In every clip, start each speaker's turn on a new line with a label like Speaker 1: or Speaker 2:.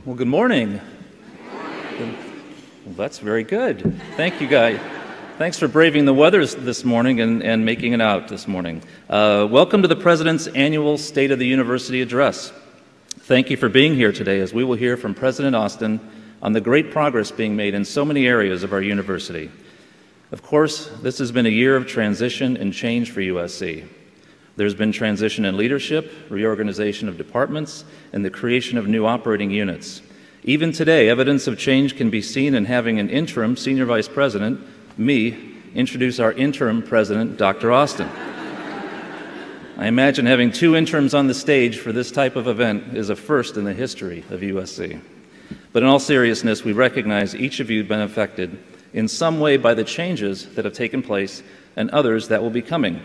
Speaker 1: Well, good morning. Well, that's very good. Thank you, guys. Thanks for braving the weather this morning and making it out this morning. Welcome to the President's annual State of the University Address. Thank you for being here today as we will hear from President Austin on the great progress being made in so many areas of our university. Of course, this has been a year of transition and change for USC. There's been transition in leadership, reorganization of departments, and the creation of new operating units. Even today, evidence of change can be seen in having an interim senior vice president, me, introduce our interim president, Dr. Austin. I imagine having two interims on the stage for this type of event is a first in the history of USC. But in all seriousness, we recognize each of you have been affected in some way by the changes that have taken place and others that will be coming.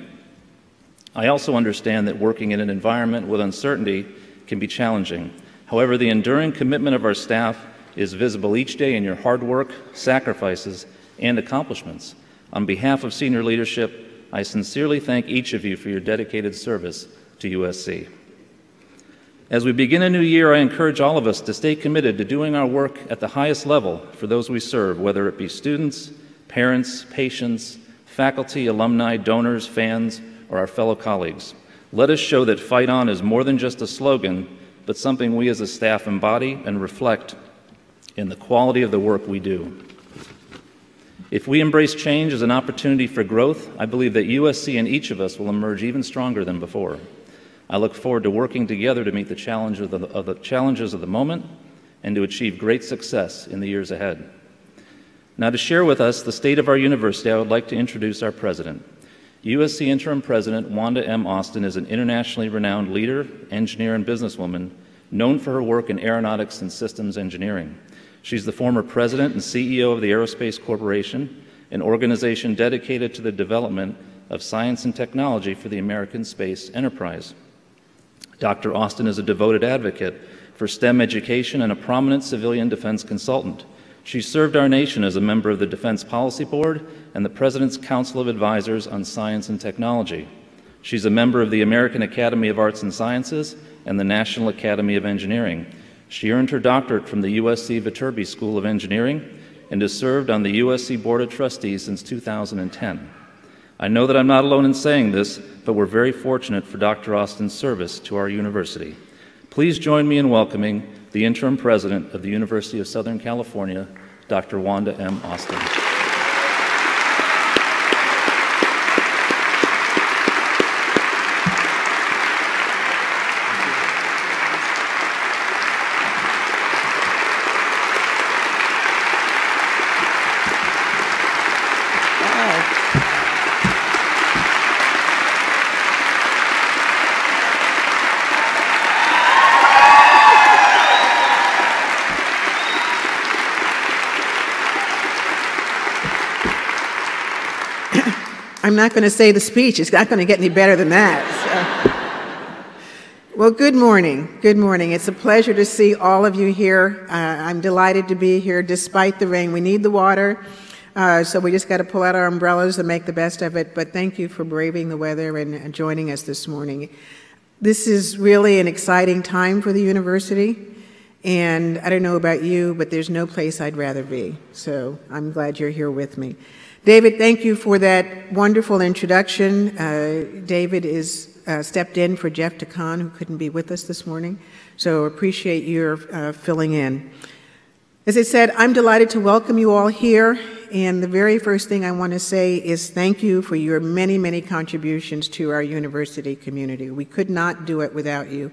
Speaker 1: I also understand that working in an environment with uncertainty can be challenging. However, the enduring commitment of our staff is visible each day in your hard work, sacrifices, and accomplishments. On behalf of senior leadership, I sincerely thank each of you for your dedicated service to USC. As we begin a new year, I encourage all of us to stay committed to doing our work at the highest level for those we serve, whether it be students, parents, patients, faculty, alumni, donors, fans, or our fellow colleagues. Let us show that Fight On is more than just a slogan, but something we as a staff embody and reflect in the quality of the work we do. If we embrace change as an opportunity for growth, I believe that USC and each of us will emerge even stronger than before. I look forward to working together to meet the challenges of the moment and to achieve great success in the years ahead. Now, to share with us the state of our university, I would like to introduce our president. USC Interim President Wanda M. Austin is an internationally renowned leader, engineer, and businesswoman known for her work in aeronautics and systems engineering. She's the former president and CEO of the Aerospace Corporation, an organization dedicated to the development of science and technology for the American space enterprise. Dr. Austin is a devoted advocate for STEM education and a prominent civilian defense consultant. She served our nation as a member of the Defense Policy Board and the President's Council of Advisors on Science and Technology. She's a member of the American Academy of Arts and Sciences and the National Academy of Engineering. She earned her doctorate from the USC Viterbi School of Engineering and has served on the USC Board of Trustees since 2010. I know that I'm not alone in saying this, but we're very fortunate for Dr. Austin's service to our university. Please join me in welcoming the interim president of the University of Southern California, Dr. Wanda M. Austin.
Speaker 2: I'm not going to say the speech. It's not going to get any better than that. Well, good morning. Good morning. It's a pleasure to see all of you here. I'm delighted to be here despite the rain. We need the water, so we just got to pull out our umbrellas and make the best of it. But thank you for braving the weather and joining us this morning. This is really an exciting time for the university. And I don't know about you, but there's no place I'd rather be. So I'm glad you're here with me. David, thank you for that wonderful introduction. David is stepped in for Jeff DeCon, who couldn't be with us this morning, so appreciate your filling in. As I said, I'm delighted to welcome you all here, and the very first thing I want to say is thank you for your many, many contributions to our university community. We could not do it without you.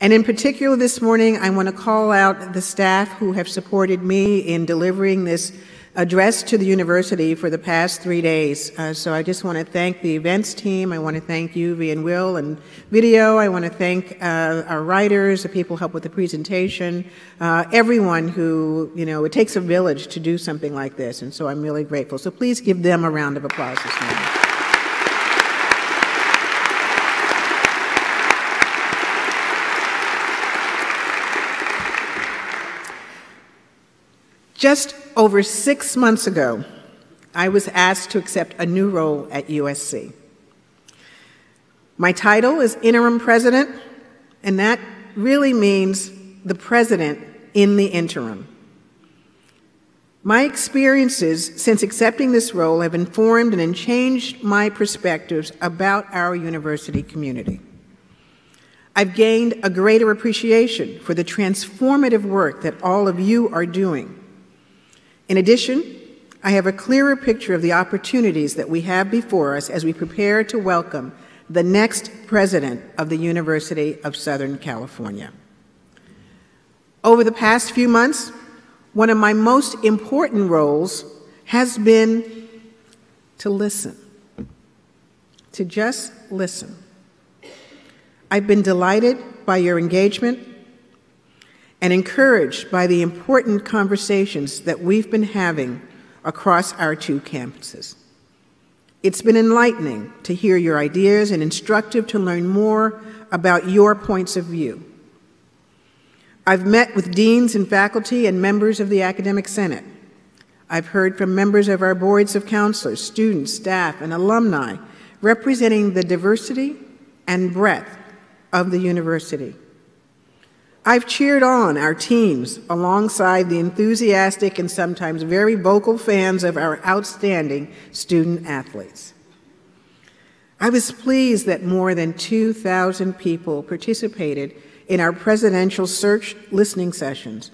Speaker 2: And in particular this morning, I want to call out the staff who have supported me in delivering this address to the university for the past 3 days. So I just want to thank the events team. I want to thank you, V and Will, and video. I want to thank our writers, the people who help with the presentation, everyone who, it takes a village to do something like this, and so I'm really grateful. So please give them a round of applause this morning. Just over 6 months ago, I was asked to accept a new role at USC. My title is interim president, and that really means the president in the interim. My experiences since accepting this role have informed and changed my perspectives about our university community. I've gained a greater appreciation for the transformative work that all of you are doing. In addition, I have a clearer picture of the opportunities that we have before us as we prepare to welcome the next president of the University of Southern California. Over the past few months, one of my most important roles has been to listen, to just listen. I've been delighted by your engagement and encouraged by the important conversations that we've been having across our two campuses. It's been enlightening to hear your ideas and instructive to learn more about your points of view. I've met with deans and faculty and members of the Academic Senate. I've heard from members of our boards of counselors, students, staff, and alumni representing the diversity and breadth of the university. I've cheered on our teams alongside the enthusiastic and sometimes very vocal fans of our outstanding student athletes. I was pleased that more than 2,000 people participated in our presidential search listening sessions,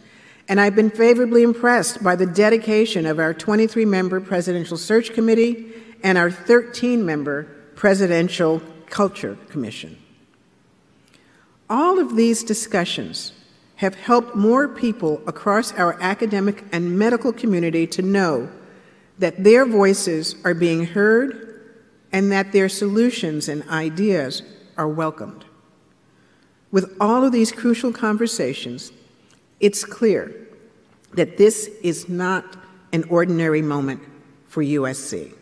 Speaker 2: and I've been favorably impressed by the dedication of our 23-member Presidential Search Committee and our 13-member Presidential Culture Commission. All of these discussions have helped more people across our academic and medical community to know that their voices are being heard and that their solutions and ideas are welcomed. With all of these crucial conversations, it's clear that this is not an ordinary moment for USC.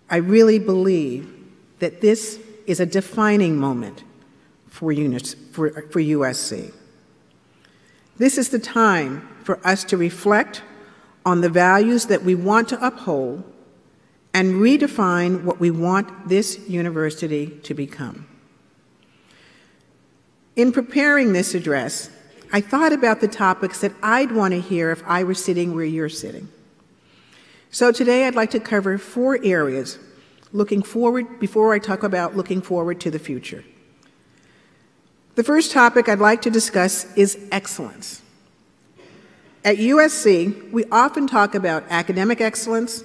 Speaker 2: I really believe that this is a defining moment for USC. This is the time for us to reflect on the values that we want to uphold and redefine what we want this university to become. In preparing this address, I thought about the topics that I'd want to hear if I were sitting where you're sitting. So today I'd like to cover 4 areas looking forward before I talk about looking forward to the future. The first topic I'd like to discuss is excellence. At USC, we often talk about academic excellence,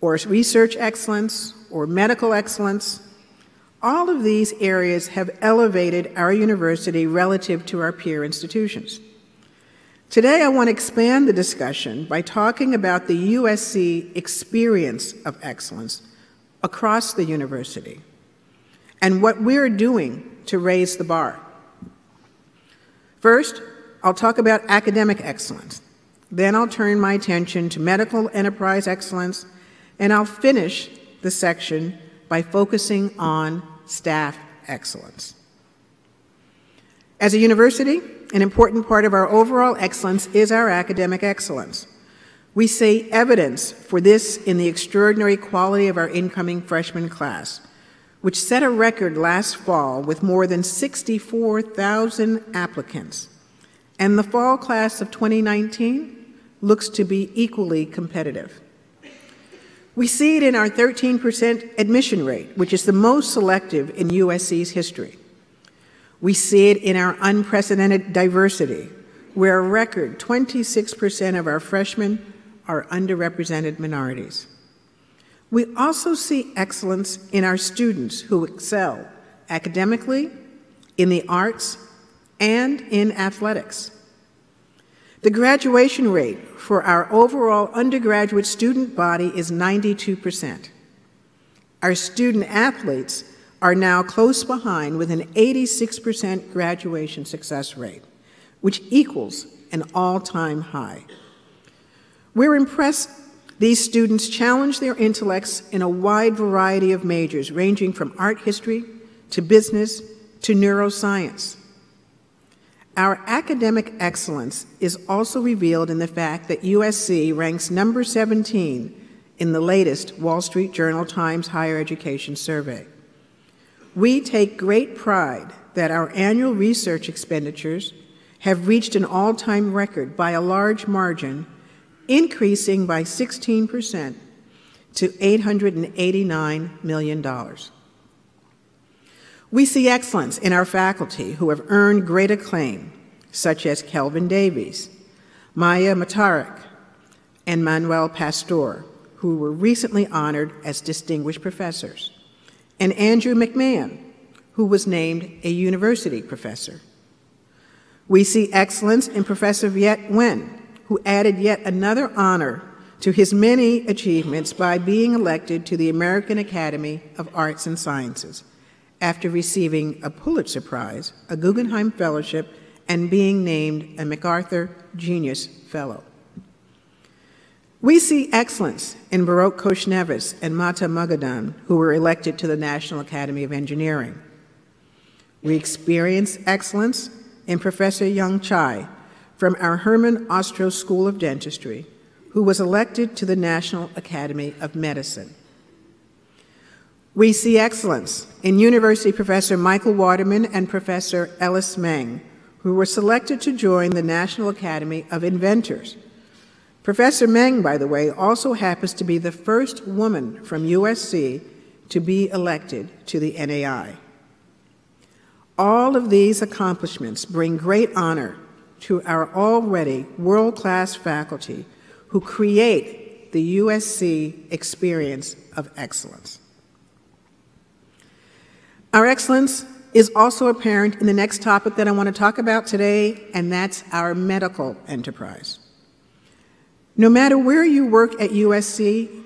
Speaker 2: or research excellence, or medical excellence. All of these areas have elevated our university relative to our peer institutions. Today, I want to expand the discussion by talking about the USC experience of excellence across the university and what we're doing to raise the bar. First, I'll talk about academic excellence. Then I'll turn my attention to medical enterprise excellence, and I'll finish the section by focusing on staff excellence. As a university, an important part of our overall excellence is our academic excellence. We see evidence for this in the extraordinary quality of our incoming freshman class, which set a record last fall with more than 64,000 applicants. And the fall class of 2019 looks to be equally competitive. We see it in our 13% admission rate, which is the most selective in USC's history. We see it in our unprecedented diversity, where a record 26% of our freshmen are underrepresented minorities. We also see excellence in our students who excel academically, in the arts, and in athletics. The graduation rate for our overall undergraduate student body is 92%. Our student athletes are now close behind with an 86% graduation success rate, which equals an all-time high. We're impressed these students challenge their intellects in a wide variety of majors, ranging from art history to business to neuroscience. Our academic excellence is also revealed in the fact that USC ranks number 17 in the latest Wall Street Journal Times Higher Education Survey. We take great pride that our annual research expenditures have reached an all-time record by a large margin, increasing by 16% to $889 million. We see excellence in our faculty who have earned great acclaim, such as Kelvin Davies, Maya Matarik, and Manuel Pastor, who were recently honored as distinguished professors, and Andrew McMahon, who was named a university professor. We see excellence in Professor Viet Nguyen, who added yet another honor to his many achievements by being elected to the American Academy of Arts and Sciences after receiving a Pulitzer Prize, a Guggenheim Fellowship, and being named a MacArthur Genius Fellow. We see excellence in Baruch Khoshnevis and Mata Magadan, who were elected to the National Academy of Engineering. We experience excellence in Professor Young Chai from our Herman Ostrow School of Dentistry, who was elected to the National Academy of Medicine. We see excellence in University Professor Michael Waterman and Professor Ellis Meng, who were selected to join the National Academy of Inventors. Professor Meng, by the way, also happens to be the first woman from USC to be elected to the NAI. All of these accomplishments bring great honor to our already world-class faculty who create the USC experience of excellence. Our excellence is also apparent in the next topic that I want to talk about today, and that's our medical enterprise. No matter where you work at USC,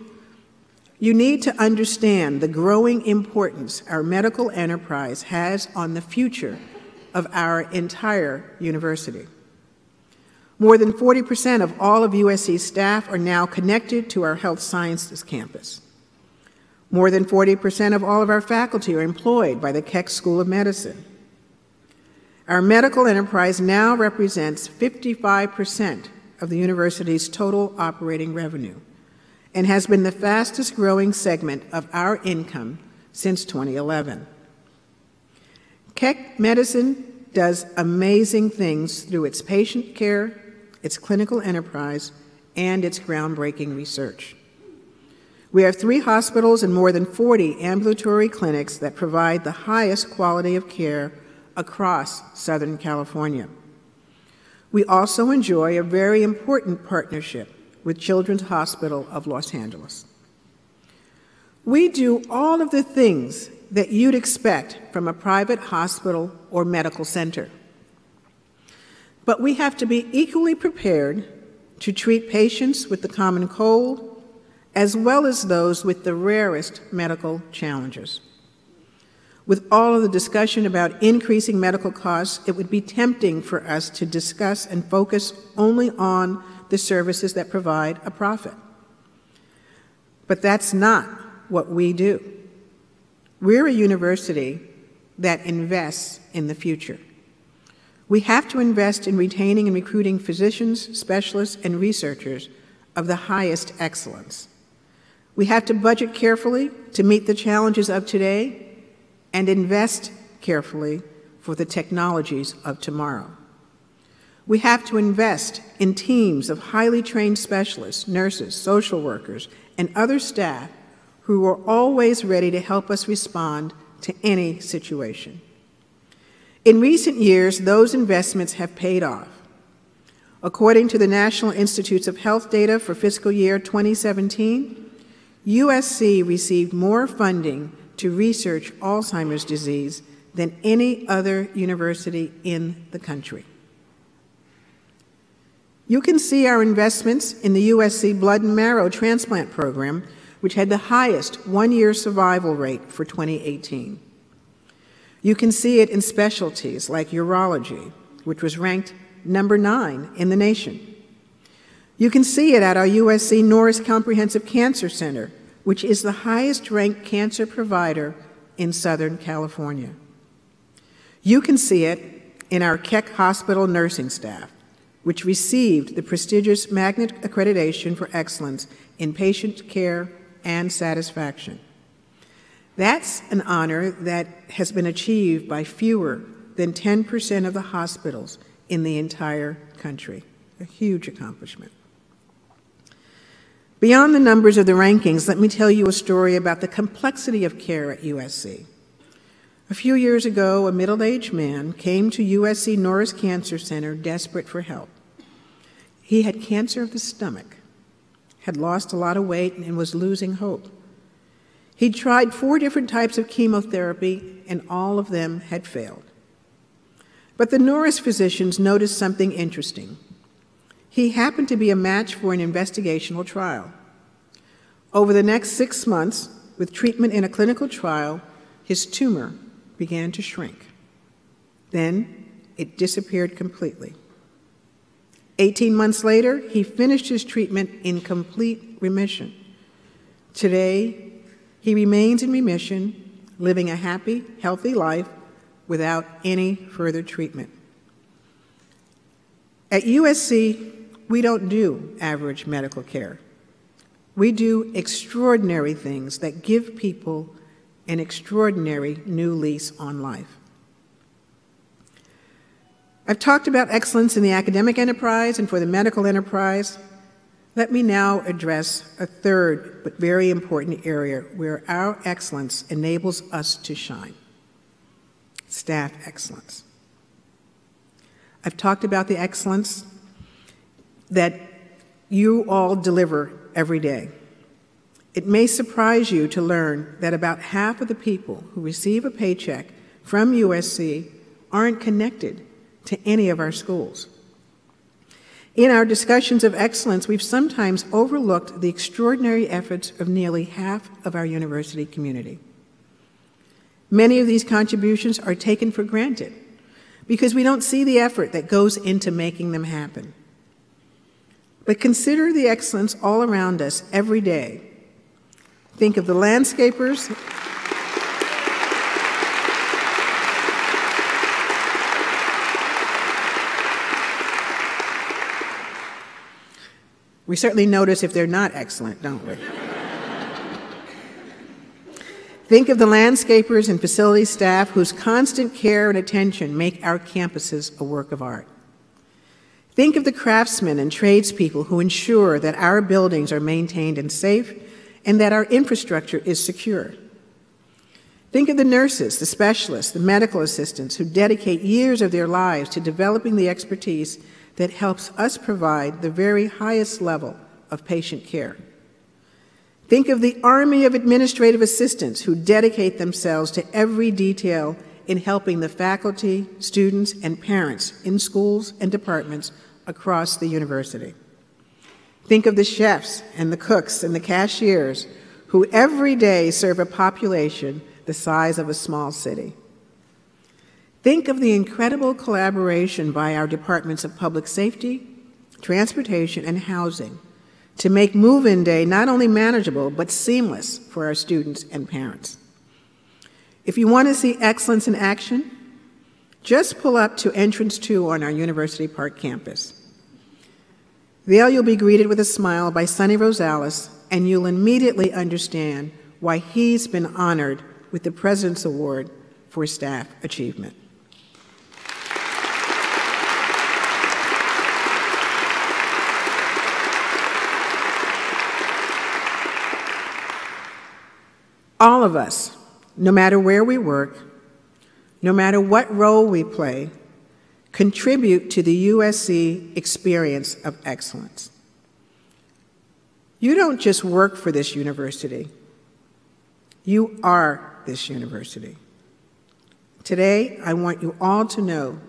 Speaker 2: you need to understand the growing importance our medical enterprise has on the future of our entire university. More than 40% of all of USC's staff are now connected to our health sciences campus. More than 40% of all of our faculty are employed by the Keck School of Medicine. Our medical enterprise now represents 55% of the university's total operating revenue and has been the fastest growing segment of our income since 2011. Keck Medicine does amazing things through its patient care, its clinical enterprise, and its groundbreaking research. We have 3 hospitals and more than 40 ambulatory clinics that provide the highest quality of care across Southern California. We also enjoy a very important partnership with Children's Hospital of Los Angeles. We do all of the things that you'd expect from a private hospital or medical center. But we have to be equally prepared to treat patients with the common cold, as well as those with the rarest medical challenges. With all of the discussion about increasing medical costs, it would be tempting for us to discuss and focus only on the services that provide a profit. But that's not what we do. We're a university that invests in the future. We have to invest in retaining and recruiting physicians, specialists, and researchers of the highest excellence. We have to budget carefully to meet the challenges of today and invest carefully for the technologies of tomorrow. We have to invest in teams of highly trained specialists, nurses, social workers, and other staff who are always ready to help us respond to any situation. In recent years, those investments have paid off. According to the National Institutes of Health data for fiscal year 2017, USC received more funding to research Alzheimer's disease than any other university in the country. You can see our investments in the USC blood and marrow transplant program, which had the highest one-year survival rate for 2018. You can see it in specialties like urology, which was ranked number 9 in the nation. You can see it at our USC Norris Comprehensive Cancer Center, which is the highest-ranked cancer provider in Southern California. You can see it in our Keck Hospital nursing staff, which received the prestigious Magnet Accreditation for Excellence in Patient Care and Satisfaction. That's an honor that has been achieved by fewer than 10% of the hospitals in the entire country. A huge accomplishment. Beyond the numbers of the rankings, let me tell you a story about the complexity of care at USC. A few years ago, a middle-aged man came to USC Norris Cancer Center desperate for help. He had cancer of the stomach, had lost a lot of weight, and was losing hope. He'd tried 4 different types of chemotherapy, and all of them had failed. But the Norris physicians noticed something interesting. He happened to be a match for an investigational trial. Over the next 6 months, with treatment in a clinical trial, his tumor began to shrink. Then it disappeared completely. 18 months later, he finished his treatment in complete remission. Today, he remains in remission, living a happy, healthy life without any further treatment. At USC, we don't do average medical care. We do extraordinary things that give people an extraordinary new lease on life. I've talked about excellence in the academic enterprise and for the medical enterprise. Let me now address a third but very important area where our excellence enables us to shine: staff excellence. I've talked about the excellence that you all deliver every day. It may surprise you to learn that about half of the people who receive a paycheck from USC aren't connected to any of our schools. In our discussions of excellence, we've sometimes overlooked the extraordinary efforts of nearly half of our university community. Many of these contributions are taken for granted because we don't see the effort that goes into making them happen. But consider the excellence all around us every day. Think of the landscapers. We certainly notice if they're not excellent, don't we? Think of the landscapers and facility staff whose constant care and attention make our campuses a work of art. Think of the craftsmen and tradespeople who ensure that our buildings are maintained and safe and that our infrastructure is secure. Think of the nurses, the specialists, the medical assistants who dedicate years of their lives to developing the expertise that helps us provide the very highest level of patient care. Think of the army of administrative assistants who dedicate themselves to every detail in helping the faculty, students, and parents in schools and departments across the university. Think of the chefs and the cooks and the cashiers who every day serve a population the size of a small city. Think of the incredible collaboration by our departments of public safety, transportation, and housing to make move-in day not only manageable, but seamless for our students and parents. If you want to see excellence in action, just pull up to Entrance 2 on our University Park campus. There you'll be greeted with a smile by Sonny Rosales, and you'll immediately understand why he's been honored with the President's Award for Staff Achievement. All of us, no matter where we work, no matter what role we play, contribute to the USC experience of excellence. You don't just work for this university. You are this university. Today, I want you all to know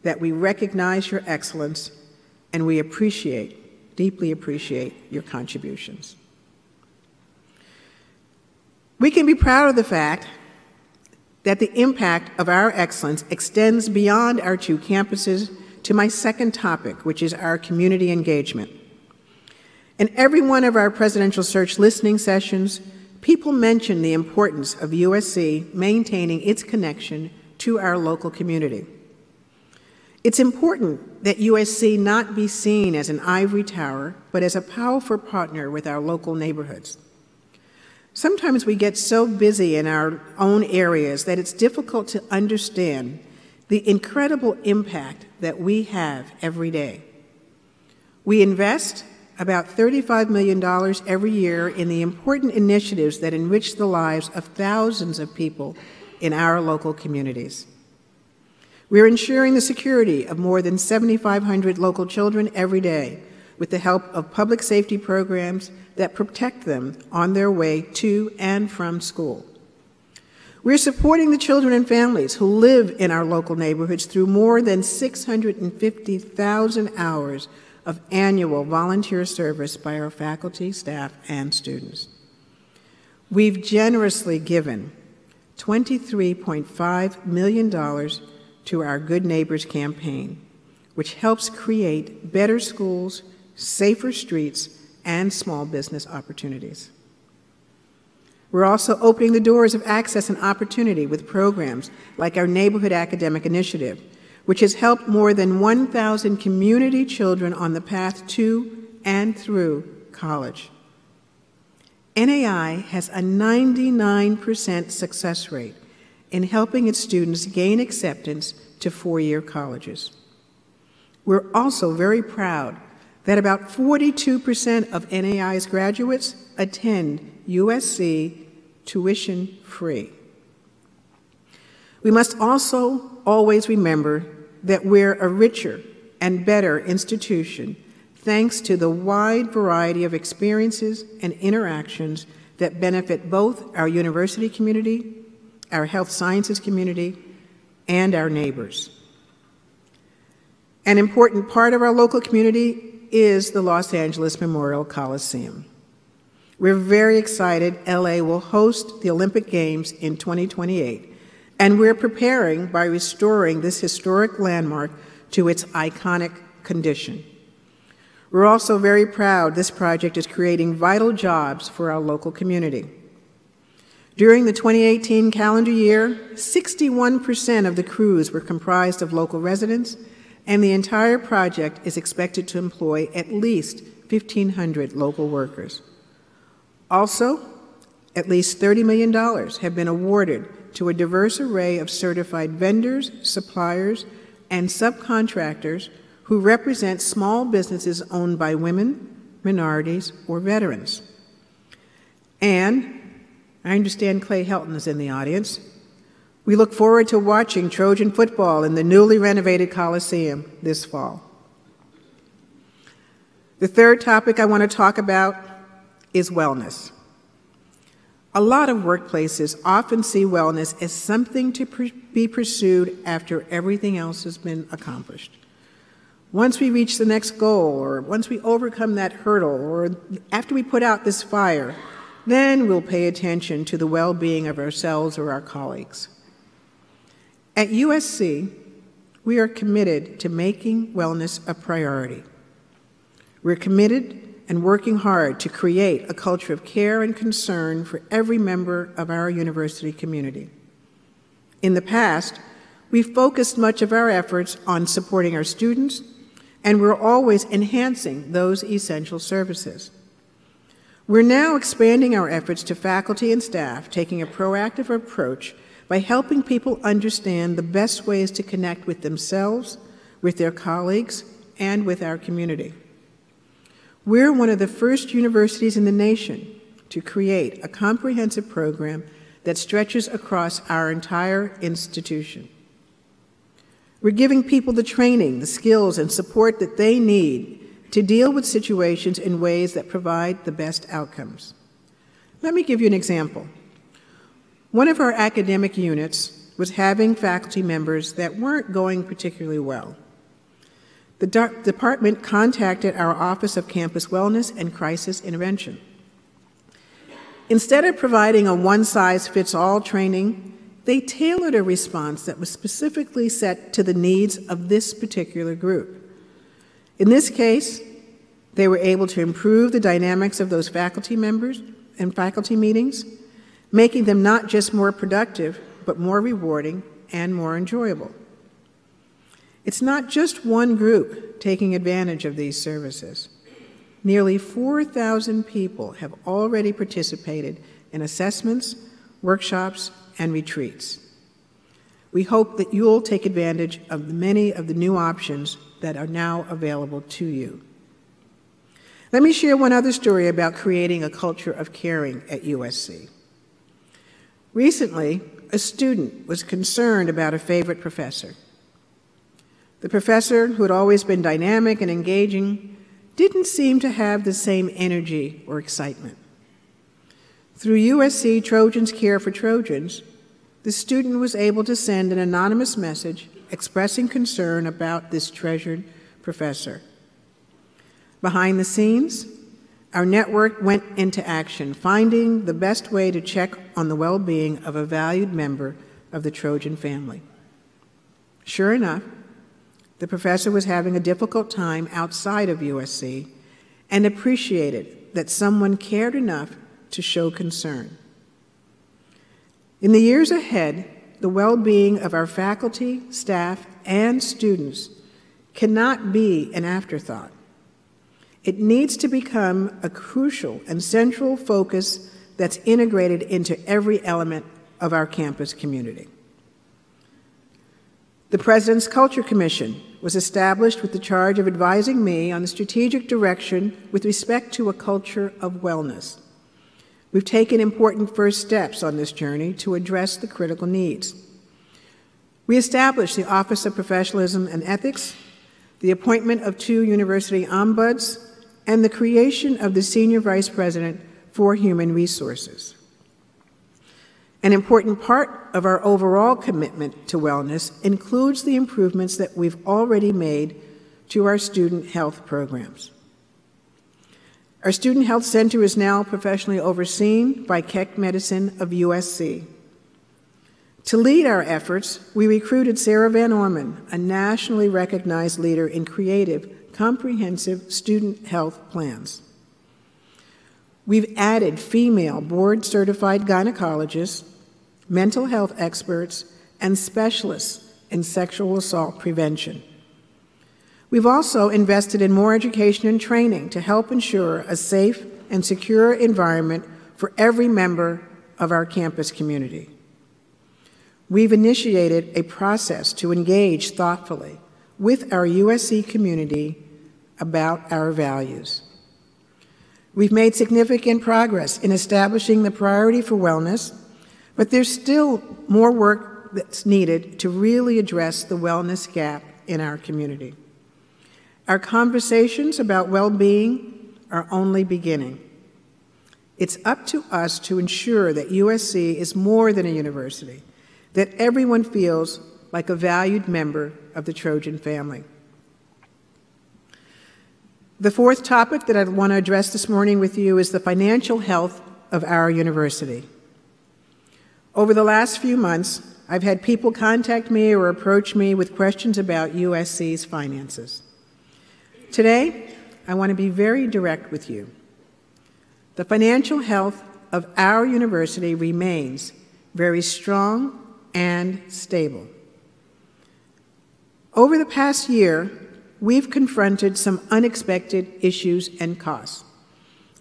Speaker 2: that we recognize your excellence and we appreciate, deeply appreciate, your contributions. We can be proud of the fact that the impact of our excellence extends beyond our 2 campuses to my second topic, which is our community engagement. In every one of our presidential search listening sessions, people mention the importance of USC maintaining its connection to our local community. It's important that USC not be seen as an ivory tower, but as a powerful partner with our local neighborhoods. Sometimes we get so busy in our own areas that it's difficult to understand the incredible impact that we have every day. We invest about $35 million every year in the important initiatives that enrich the lives of thousands of people in our local communities. We're ensuring the security of more than 7,500 local children every day with the help of public safety programs that protect them on their way to and from school. We're supporting the children and families who live in our local neighborhoods through more than 650,000 hours of annual volunteer service by our faculty, staff, and students. We've generously given $23.5 million to our Good Neighbors campaign, which helps create better schools, safer streets, and small business opportunities. We're also opening the doors of access and opportunity with programs like our Neighborhood Academic Initiative, which has helped more than 1,000 community children on the path to and through college. NAI has a 99% success rate in helping its students gain acceptance to four-year colleges. We're also very proud that about 42% of NAI's graduates attend USC tuition-free. We must also always remember that we're a richer and better institution thanks to the wide variety of experiences and interactions that benefit both our university community, our health sciences community, and our neighbors. An important part of our local community is the Los Angeles Memorial Coliseum. We're very excited LA will host the Olympic Games in 2028, and we're preparing by restoring this historic landmark to its iconic condition. We're also very proud this project is creating vital jobs for our local community. During the 2018 calendar year, 61% of the crews were comprised of local residents, and the entire project is expected to employ at least 1,500 local workers. Also, at least $30 million have been awarded to a diverse array of certified vendors, suppliers, and subcontractors who represent small businesses owned by women, minorities, or veterans. And I understand Clay Helton is in the audience. We look forward to watching Trojan football in the newly renovated Coliseum this fall. The third topic I want to talk about is wellness. A lot of workplaces often see wellness as something to be pursued after everything else has been accomplished. Once we reach the next goal, or once we overcome that hurdle, or after we put out this fire, then we'll pay attention to the well-being of ourselves or our colleagues. At USC, we are committed to making wellness a priority. We're committed and working hard to create a culture of care and concern for every member of our university community. In the past, we've focused much of our efforts on supporting our students, and we're always enhancing those essential services. We're now expanding our efforts to faculty and staff, taking a proactive approach by helping people understand the best ways to connect with themselves, with their colleagues, and with our community. We're one of the first universities in the nation to create a comprehensive program that stretches across our entire institution. We're giving people the training, the skills, and support that they need to deal with situations in ways that provide the best outcomes. Let me give you an example. One of our academic units was having faculty members that weren't going particularly well. The department contacted our Office of Campus Wellness and Crisis Intervention. Instead of providing a one-size-fits-all training, they tailored a response that was specifically set to the needs of this particular group. In this case, they were able to improve the dynamics of those faculty members and faculty meetings, making them not just more productive, but more rewarding and more enjoyable. It's not just one group taking advantage of these services. Nearly 4,000 people have already participated in assessments, workshops, and retreats. We hope that you'll take advantage of many of the new options that are now available to you. Let me share one other story about creating a culture of caring at USC. Recently, a student was concerned about a favorite professor. The professor, who had always been dynamic and engaging, didn't seem to have the same energy or excitement. Through USC Trojans Care for Trojans, the student was able to send an anonymous message expressing concern about this treasured professor. Behind the scenes, our network went into action, finding the best way to check on the well-being of a valued member of the Trojan family. Sure enough, the professor was having a difficult time outside of USC and appreciated that someone cared enough to show concern. In the years ahead, the well-being of our faculty, staff, and students cannot be an afterthought. It needs to become a crucial and central focus that's integrated into every element of our campus community. The President's Culture Commission was established with the charge of advising me on the strategic direction with respect to a culture of wellness. We've taken important first steps on this journey to address the critical needs. We established the Office of Professionalism and Ethics, the appointment of 2 university ombuds, and the creation of the Senior Vice President for Human Resources. An important part of our overall commitment to wellness includes the improvements that we've already made to our student health programs. Our Student Health Center is now professionally overseen by Keck Medicine of USC. To lead our efforts, we recruited Sarah Van Orman, a nationally recognized leader in creative, comprehensive student health plans. We've added female board-certified gynecologists, mental health experts, and specialists in sexual assault prevention. We've also invested in more education and training to help ensure a safe and secure environment for every member of our campus community. We've initiated a process to engage thoughtfully with our USC community about our values. We've made significant progress in establishing the priority for wellness, but there's still more work that's needed to really address the wellness gap in our community. Our conversations about well-being are only beginning. It's up to us to ensure that USC is more than a university, that everyone feels like a valued member of the Trojan family. The fourth topic that I want to address this morning with you is the financial health of our university. Over the last few months, I've had people contact me or approach me with questions about USC's finances. Today, I want to be very direct with you. The financial health of our university remains very strong and stable. Over the past year, we've confronted some unexpected issues and costs.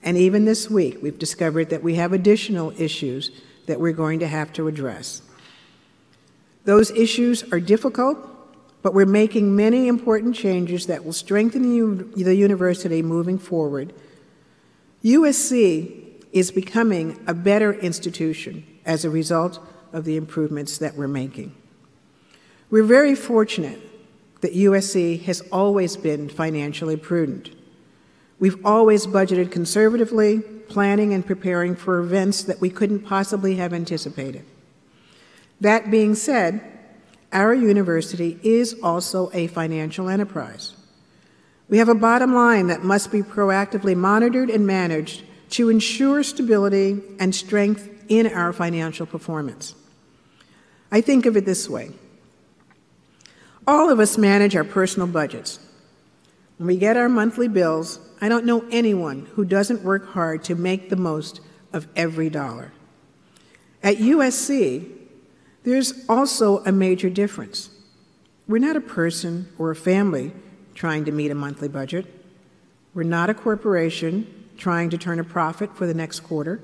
Speaker 2: And even this week, we've discovered that we have additional issues that we're going to have to address. Those issues are difficult, but we're making many important changes that will strengthen the university moving forward. USC is becoming a better institution as a result of the improvements that we're making. We're very fortunate that USC has always been financially prudent. We've always budgeted conservatively, planning and preparing for events that we couldn't possibly have anticipated. That being said, our university is also a financial enterprise. We have a bottom line that must be proactively monitored and managed to ensure stability and strength in our financial performance. I think of it this way. All of us manage our personal budgets. When we get our monthly bills, I don't know anyone who doesn't work hard to make the most of every dollar. At USC, there's also a major difference. We're not a person or a family trying to meet a monthly budget. We're not a corporation trying to turn a profit for the next quarter.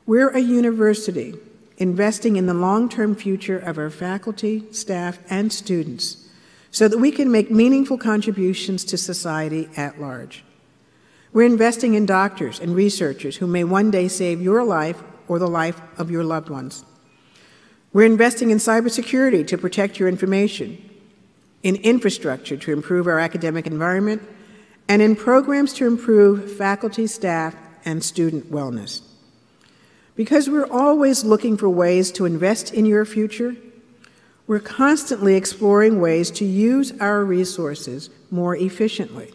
Speaker 2: We're a university investing in the long-term future of our faculty, staff, and students so that we can make meaningful contributions to society at large. We're investing in doctors and researchers who may one day save your life or the life of your loved ones. We're investing in cybersecurity to protect your information, in infrastructure to improve our academic environment, and in programs to improve faculty, staff, and student wellness. Because we're always looking for ways to invest in your future, we're constantly exploring ways to use our resources more efficiently.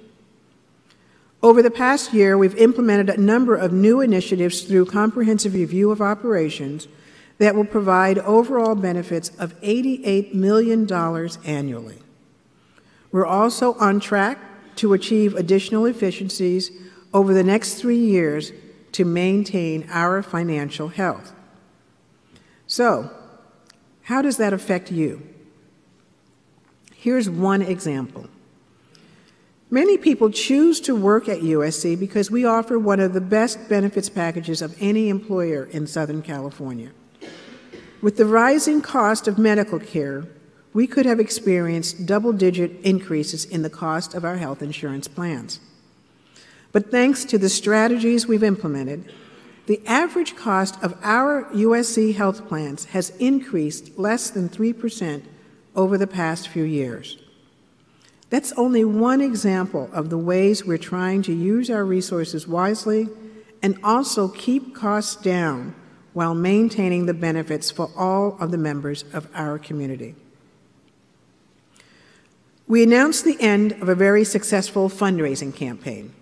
Speaker 2: Over the past year, we've implemented a number of new initiatives through comprehensive review of operations that will provide overall benefits of $88 million annually. We're also on track to achieve additional efficiencies over the next 3 years to maintain our financial health. So, how does that affect you? Here's one example. Many people choose to work at USC because we offer one of the best benefits packages of any employer in Southern California. With the rising cost of medical care, we could have experienced double-digit increases in the cost of our health insurance plans. But thanks to the strategies we've implemented, the average cost of our USC health plans has increased less than 3% over the past few years. That's only one example of the ways we're trying to use our resources wisely and also keep costs down while maintaining the benefits for all of the members of our community. We announced the end of a very successful fundraising campaign.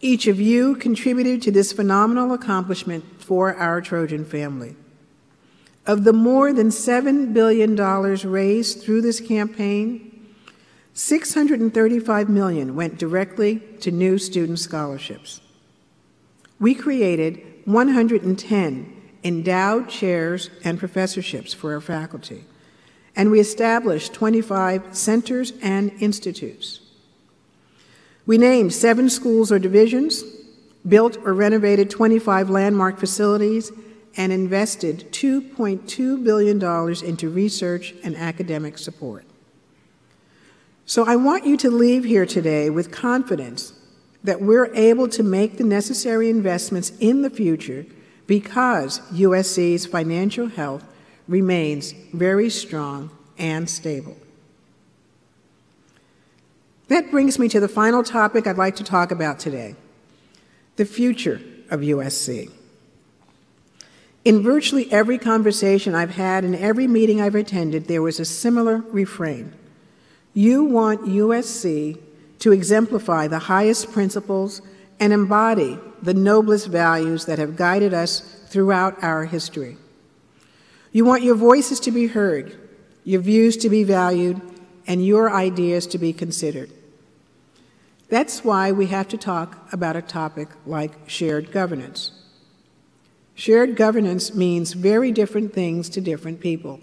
Speaker 2: Each of you contributed to this phenomenal accomplishment for our Trojan family. Of the more than $7 billion raised through this campaign, $635 million went directly to new student scholarships. We created 110 endowed chairs and professorships for our faculty, and we established 25 centers and institutes. We named 7 schools or divisions, built or renovated 25 landmark facilities, and invested $2.2 billion into research and academic support. So I want you to leave here today with confidence that we're able to make the necessary investments in the future because USC's financial health remains very strong and stable. That brings me to the final topic I'd like to talk about today, the future of USC. In virtually every conversation I've had and every meeting I've attended, there was a similar refrain. You want USC to exemplify the highest principles and embody the noblest values that have guided us throughout our history. You want your voices to be heard, your views to be valued, and your ideas to be considered. That's why we have to talk about a topic like shared governance. Shared governance means very different things to different people.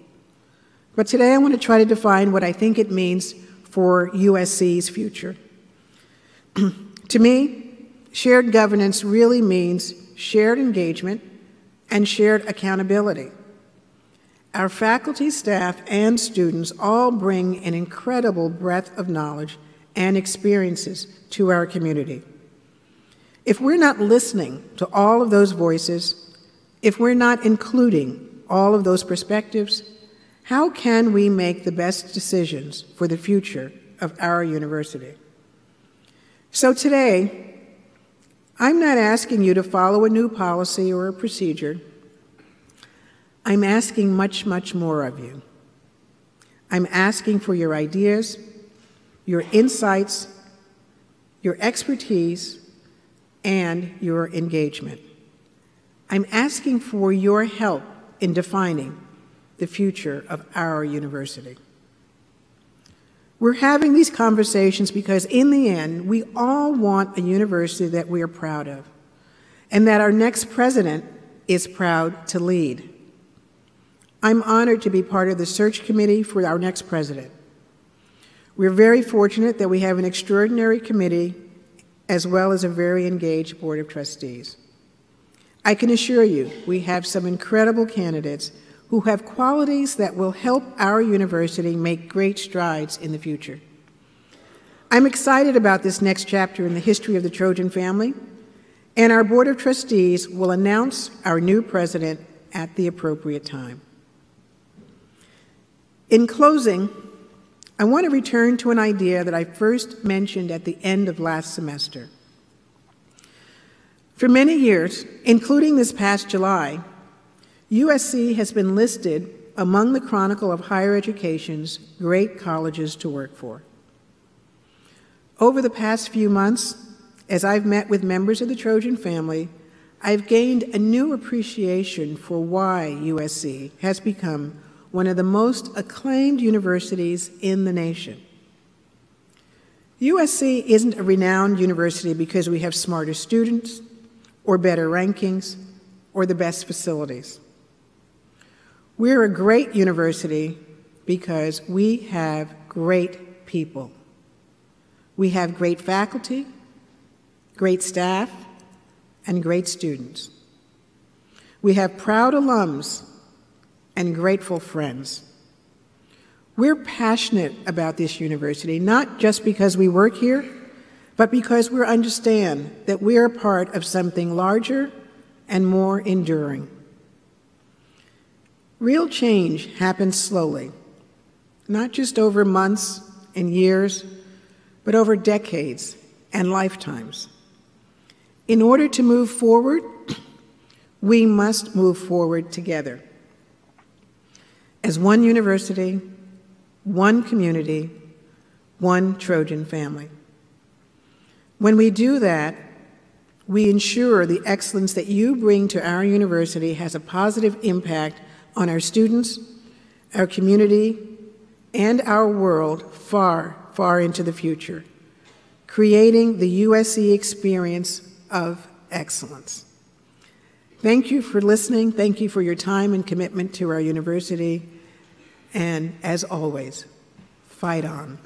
Speaker 2: But today I want to try to define what I think it means for USC's future. To me, shared governance really means shared engagement and shared accountability. Our faculty, staff, and students all bring an incredible breadth of knowledge and experiences to our community. If we're not listening to all of those voices, if we're not including all of those perspectives, how can we make the best decisions for the future of our university? So today, I'm not asking you to follow a new policy or a procedure. I'm asking much, much more of you. I'm asking for your ideas, your insights, your expertise, and your engagement. I'm asking for your help in defining the future of our university. We're having these conversations because in the end, we all want a university that we are proud of and that our next president is proud to lead. I'm honored to be part of the search committee for our next president. We're very fortunate that we have an extraordinary committee as well as a very engaged board of trustees. I can assure you we have some incredible candidates who have qualities that will help our university make great strides in the future. I'm excited about this next chapter in the history of the Trojan family, and our Board of Trustees will announce our new president at the appropriate time. In closing, I want to return to an idea that I first mentioned at the end of last semester. For many years, including this past July, USC has been listed among the Chronicle of Higher Education's great colleges to work for. Over the past few months, as I've met with members of the Trojan family, I've gained a new appreciation for why USC has become one of the most acclaimed universities in the nation. USC isn't a renowned university because we have smarter students, or better rankings, or the best facilities. We're a great university because we have great people. We have great faculty, great staff, and great students. We have proud alums and grateful friends. We're passionate about this university, not just because we work here, but because we understand that we're a part of something larger and more enduring. Real change happens slowly, not just over months and years, but over decades and lifetimes. In order to move forward, we must move forward together. As one university, one community, one Trojan family. When we do that, we ensure the excellence that you bring to our university has a positive impact on our students, our community, and our world far, far into the future, creating the USC experience of excellence. Thank you for listening. Thank you for your time and commitment to our university. And as always, fight on.